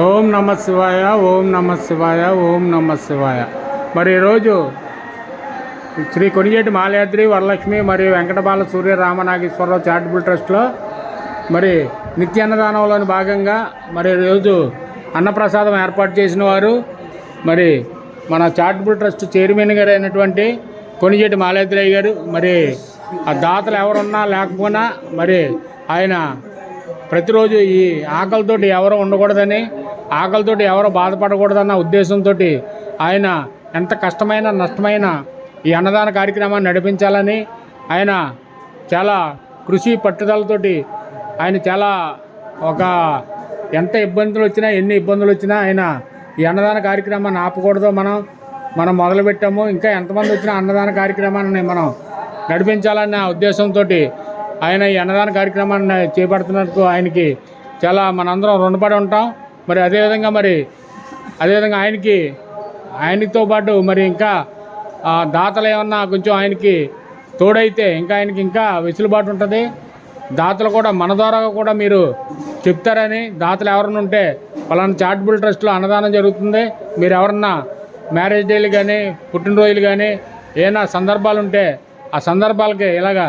ఓం నమ శివాయ, ఓం నమ శివాయ, ఓం నమ శివాయ. మరి ఈరోజు శ్రీ కొనిజేటి మాలయాద్రి వరలక్ష్మి మరియు వెంకటబాల సూర్య రామనాగేశ్వరరావు చారిటబుల్ ట్రస్ట్లో మరి నిత్య అన్నదానంలోని భాగంగా మరి ఈరోజు అన్నప్రసాదం ఏర్పాటు చేసిన వారు మరి మన చారిటబుల్ ట్రస్ట్ చైర్మన్ గారు అయినటువంటి కొనిజేటి మాలయాద్రి గారు. మరి ఆ దాతలు ఎవరున్నా లేకపోయినా మరి ఆయన ప్రతిరోజు ఈ ఆకలితోటి ఎవరు ఉండకూడదని, ఆకలితోటి ఎవరు బాధపడకూడదన్న ఉద్దేశంతో ఆయన ఎంత కష్టమైన నష్టమైన ఈ అన్నదాన కార్యక్రమాన్ని నడిపించాలని ఆయన చాలా కృషి పట్టుదలతోటి ఆయన చాలా ఎంత ఇబ్బందులు వచ్చినా ఎన్ని ఇబ్బందులు వచ్చినా ఆయన ఈ అన్నదాన కార్యక్రమాన్ని ఆపకూడదు. మనం మొదలుపెట్టాము. ఇంకా ఎంతమంది వచ్చినా అన్నదాన కార్యక్రమాన్ని మనం నడిపించాలన్న ఉద్దేశంతో ఆయన ఈ అన్నదాన కార్యక్రమాన్ని చేపడుతున్నందుకు ఆయనకి చాలా మనందరం రుణపడి ఉంటాం. మరి అదేవిధంగా ఆయనతో పాటు మరి ఇంకా దాతలు ఏమన్నా కొంచెం ఆయనకి తోడైతే ఆయనకి ఇంకా వెసులుబాటు ఉంటుంది. దాతలు కూడా మన ద్వారా కూడా మీరు చెప్తారని, దాతలు ఎవరన్నా ఉంటే పలానా చారిటబుల్ ట్రస్ట్లో అన్నదానం జరుగుతుంది, మీరు ఎవరన్నా మ్యారేజ్ డేలు కానీ పుట్టినరోజులు కానీ ఏమైనా సందర్భాలు ఉంటే ఆ సందర్భాలకి ఇలాగా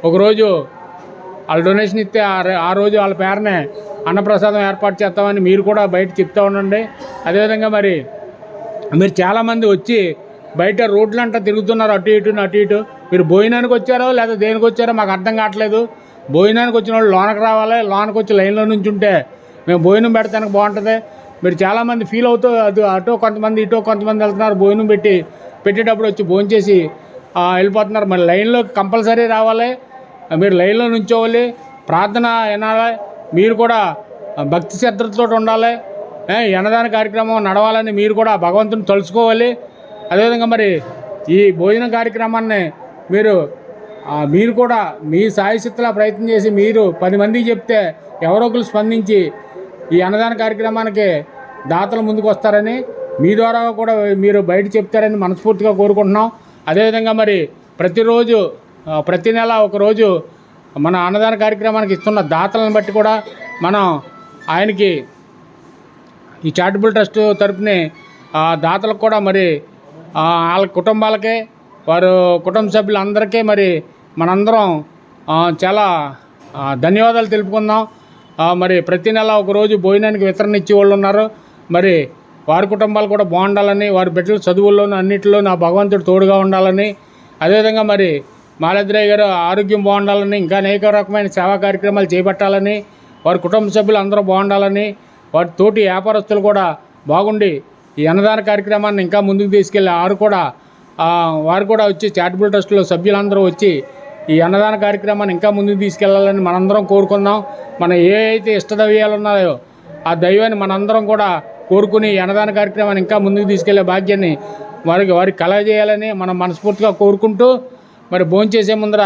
ఒకరోజు వాళ్ళు డొనేషన్ ఇస్తే ఆ రోజు వాళ్ళ పేరునే అన్నప్రసాదం ఏర్పాటు చేస్తామని మీరు కూడా బయట చెప్తూ ఉండండి. అదేవిధంగా మరి మీరు చాలామంది వచ్చి బయట రోడ్లంటా తిరుగుతున్నారు అటు ఇటు. మీరు భోజనానికి వచ్చారో లేదా దేనికి వచ్చారో మాకు అర్థం కావట్లేదు. భోజనానికి వచ్చిన వాళ్ళు లోనకి రావాలి, లోనకి వచ్చి లైన్లో నుంచి ఉంటే మేము భోజనం పెడతానికి బాగుంటుంది. మీరు చాలామంది ఫీల్ అవుతూ అటో కొంతమంది ఇటో కొంతమంది వెళ్తున్నారు. భోజనం పెట్టేటప్పుడు వచ్చి భోజనం చేసి వెళ్ళిపోతున్నారు. మరి లైన్లో కంపల్సరీ రావాలి, మీరు లైన్లో నుంచోవాలి, ప్రార్థన వినాలి, మీరు కూడా భక్తి శ్రద్ధలతో ఉండాలి. ఈ అన్నదాన కార్యక్రమం నడవాలని మీరు కూడా భగవంతుని తలుచుకోవాలి. అదేవిధంగా మరి ఈ భోజన కార్యక్రమాన్ని మీరు కూడా మీ సాయశక్తిలా ప్రయత్నం చేసి మీరు 10 మందికి చెప్తే ఎవరో ఒకరు స్పందించి ఈ అన్నదాన కార్యక్రమానికి దాతలు ముందుకు వస్తారని, మీ ద్వారా కూడా మీరు బయట చెప్తారని మనస్ఫూర్తిగా కోరుకుంటున్నాం. అదేవిధంగా మరి ప్రతి నెల ఒకరోజు మన అన్నదాన కార్యక్రమానికి ఇస్తున్న దాతలను బట్టి కూడా మనం ఆయనకి ఈ చారిటబుల్ ట్రస్ట్ తరపుని దాతలకు కూడా మరి వాళ్ళ కుటుంబాలకే వారు కుటుంబ సభ్యులందరికీ మరి మనందరం చాలా ధన్యవాదాలు తెలుపుకుందాం. మరి ప్రతి నెల ఒకరోజు భోజనానికి వితరణ ఇచ్చే వాళ్ళు ఉన్నారు. మరి వారి కుటుంబాలు కూడా బాగుండాలని, వారి బిడ్డల చదువుల్లోనూ అన్నింటిలో నా భగవంతుడు తోడుగా ఉండాలని, అదేవిధంగా మరి మాలయాద్రి గారు ఆరోగ్యం బాగుండాలని, ఇంకా అనేక రకమైన సేవా కార్యక్రమాలు చేపట్టాలని, వారి కుటుంబ సభ్యులు అందరూ బాగుండాలని, వారి తోటి వ్యాపారస్తులు కూడా బాగుండి ఈ అన్నదాన కార్యక్రమాన్ని ఇంకా ముందుకు తీసుకెళ్ళి వారు కూడా వచ్చి చారిటబుల్ ట్రస్ట్లో సభ్యులందరూ వచ్చి ఈ అన్నదాన కార్యక్రమాన్ని ఇంకా ముందుకు తీసుకెళ్లాలని మనందరం కోరుకుందాం. మన ఏ అయితే ఇష్టదైవాలు ఉన్నాయో ఆ దైవాన్ని మనందరం కూడా కోరుకుని ఈ అన్నదాన కార్యక్రమాన్ని ఇంకా ముందుకు తీసుకెళ్లే భాగ్యాన్ని వారికి కలగజేయాలని మనం మనస్ఫూర్తిగా కోరుకుంటూ మరి భోంచేసే ముందర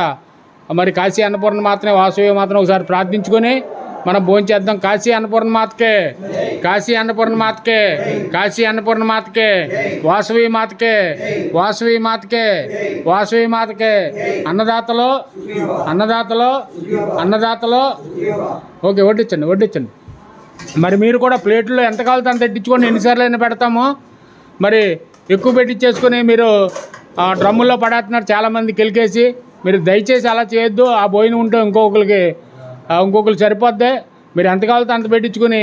మరి కాశీ అన్నపూర్ణ మాత్రమే వాసవి మాత్రం ఒకసారి ప్రార్థించుకొని మనం భోంచేద్దాం. కాశీ అన్నపూర్ణ మాతకే, కాశీ అన్నపూర్ణ మాతకే, కాశీ అన్నపూర్ణ మాతకే, వాసవి మాతకే, వాసవి మాతకే, వాసవి మాతకే. అన్నదాతలో ఓకే, వడ్డించండి. మరి మీరు కూడా ప్లేట్లో ఎంత కావాలో అంత ఎట్టించుకొని ఎన్నిసార్లు అయినా పెడతామో. మరి ఎక్కువ పెట్టించేసుకొని మీరు డ్రమ్ముల్లో పడేస్తున్నారు చాలామంది కెలికేసి. మీరు దయచేసి అలా చేయొద్దు. ఆ భోజనం ఉంటే ఇంకొకరు సరిపోద్ది. మీరు ఎంత కావాలో అంత పెట్టించుకొని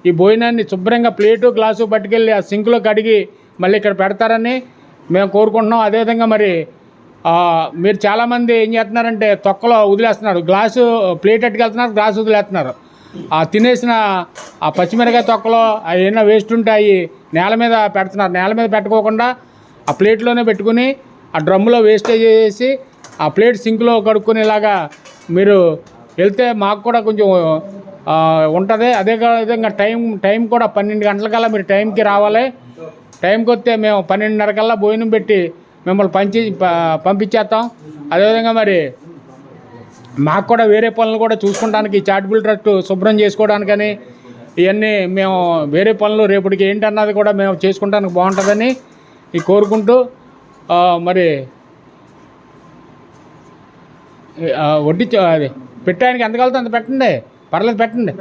ఈ భోజనాన్ని శుభ్రంగా ప్లేటు గ్లాసు పట్టుకెళ్ళి ఆ సింక్లో కడిగి మళ్ళీ ఇక్కడ పెడతారని మేము కోరుకుంటున్నాం. అదేవిధంగా మరి మీరు చాలామంది ఏం చేస్తున్నారంటే తొక్కలో వదిలేస్తున్నారు. గ్లాసు ప్లేట్ అట్టుకెళ్తున్నారు, గ్లాసు వదిలేస్తున్నారు. తినేసిన ఆ పచ్చిమిరకాయ తొక్కలో ఏమైనా వేస్ట్ ఉంటే అవి నేల మీద పెడుతున్నారు. నేల మీద పెట్టుకోకుండా ఆ ప్లేట్లోనే పెట్టుకుని ఆ డ్రమ్ములో వేస్టేజ్ చేసి ఆ ప్లేట్ సింక్లో కడుక్కునేలాగా మీరు వెళ్తే మాకు కూడా కొంచెం ఉంటుంది. అదే విధంగా టైం కూడా 12 గంటలకల్లా మీరు టైంకి రావాలి. టైంకి వస్తే మేము 12:30 కల్లా భోజనం పెట్టి మిమ్మల్ని పంపించేస్తాం. అదేవిధంగా మరి మాకు కూడా వేరే పనులు కూడా చూసుకుంటానికి చారిటబుల్ ట్రస్ట్ శుభ్రం చేసుకోవడానికని ఇవన్నీ మేము వేరే పనులు రేపటికి ఏంటన్నది కూడా మేము చేసుకుంటానికి బాగుంటుందని కోరుకుంటూ మరి వడ్డీ పెట్టడానికి ఎంత కలితే అంత పెట్టండి, పర్లేదు పెట్టండి.